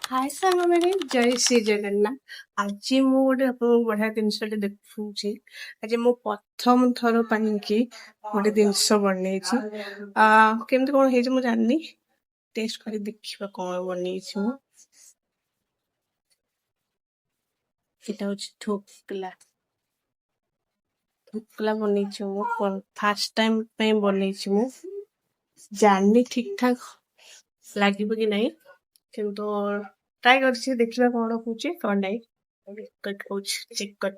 हाय साଙ୍ଗମାନେ ଜୟ ଶ୍ରୀ ଜଗନ୍ନାଥ। ଆଜି ମୁଁ ଗୋଟେ ଆପଣଙ୍କୁ ବଢିଆ ଜିନିଷଟେ ଦେଖଉଛି। ଆଜି ମୁଁ ପ୍ରଥମ ଥର ପାଇଁକି ଗୋଟେ ଜିନିଷ ବନେଇଛି। କେମିତି କଣ ହେଇଛି ମୁଁ ଜାଣିନି, ଟେଷ୍ଟ କରି ଦେଖିବା କଣ ବନେଇଛି ମୁଁ। ଏଇଟା ହଉଛି ଢୋକଲା। ଢୋକଲା ବନେଇଛି ମୁଁ ଫାର୍ଷ୍ଟ ଟାଇମ ପାଇଁ ବନେଇଛି ମୁଁ। ଜାଣିନି ଠିକ ଠାକ ଲାଗିବ କି ନାହିଁ, କିନ୍ତୁ ट्राई करछि देखिबा कोन होउछि कोन नाही। कट होउछि चेक कर।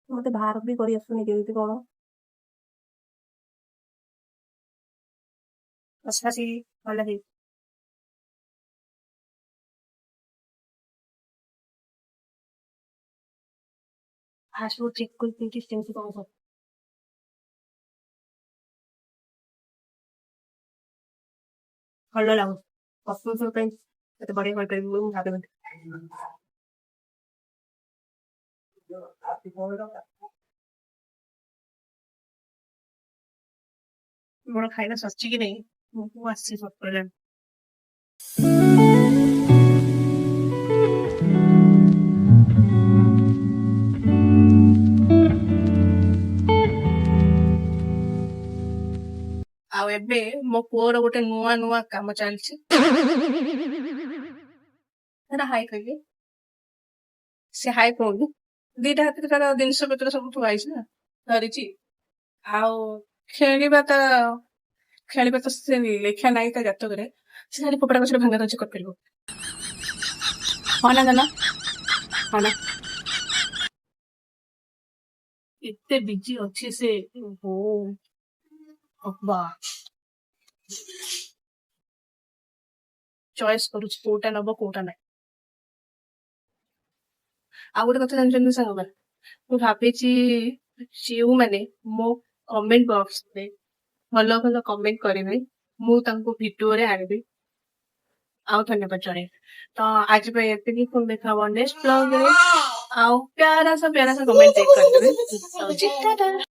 मते बाहर भी करी आसुनी केମିତି कोन। अच्छा सी भल हे। फास्ट फूड चेक कर केମିତି केମିତି कोन हो। ଭଲ ଲାଗୁ। ପସନ୍ଦ ପାଇଁ ଏତେ ବଢିଆ କରିପାରିବି ମୁଁ ଭାବିନି। ମୋର ଖାଇବା ସରିଛି କି ନାହିଁ ମୁଁ ଆସିଛି ସତରେ। ଆଉ ଏବେ ମୋ ପୁଅର ଗୋଟେ ନୂଆ ନୂଆ କାମ ଚାଲିଛି। ସେଟା ହାଇ କହିବି, ସେ ହାଇ କହୁନି। ଦିଟା ହାତରେ ତାର ଜିନିଷ ପତ୍ର ସବୁ ଥୁଆ ହେଇଛି ନା, ଧରିଛି। ଆଉ ଖେଳିବା ତ ସେ ଲେଖା ନାହିଁ ତା ଜାତକରେ। ସେ ଖାଲି କପଡା ଗଛରେ ଭାଙ୍ଗା ଧରିଛି କରିପାରିବ। ହଁ ନା ନା ହଁ ନା। ଏତେ ବିଜି ଅଛି ସେ। ଓହୋ ହବା ଚଏସ୍ କରୁଛି କୋଉଟା ନବ କୋଉଟା ନାହିଁ। ଆଉ ଗୋଟେ କଥା ଜାଣିଛନ୍ତି ସାଙ୍ଗମାନେ, ମୁଁ ଭାବିଛି ଯେଉଁମାନେ ମୋ କମେଣ୍ଟ ବକ୍ସରେ ଭଲ ଭଲ କମେଣ୍ଟ କରିବେ ମୁଁ ତାଙ୍କୁ ଭିଡିଓରେ ଆଣିବି ଆଉ ଧନ୍ୟବାଦ ଜଣେଇବି। ତ ଆଜି ପାଇଁ ଏତିକି, ପୁଣି ଦେଖା ହବ ନେକ୍ସଟ ବ୍ଲଗରେ। ଆଉ प्यारा सा कमेंट देख कर देवे।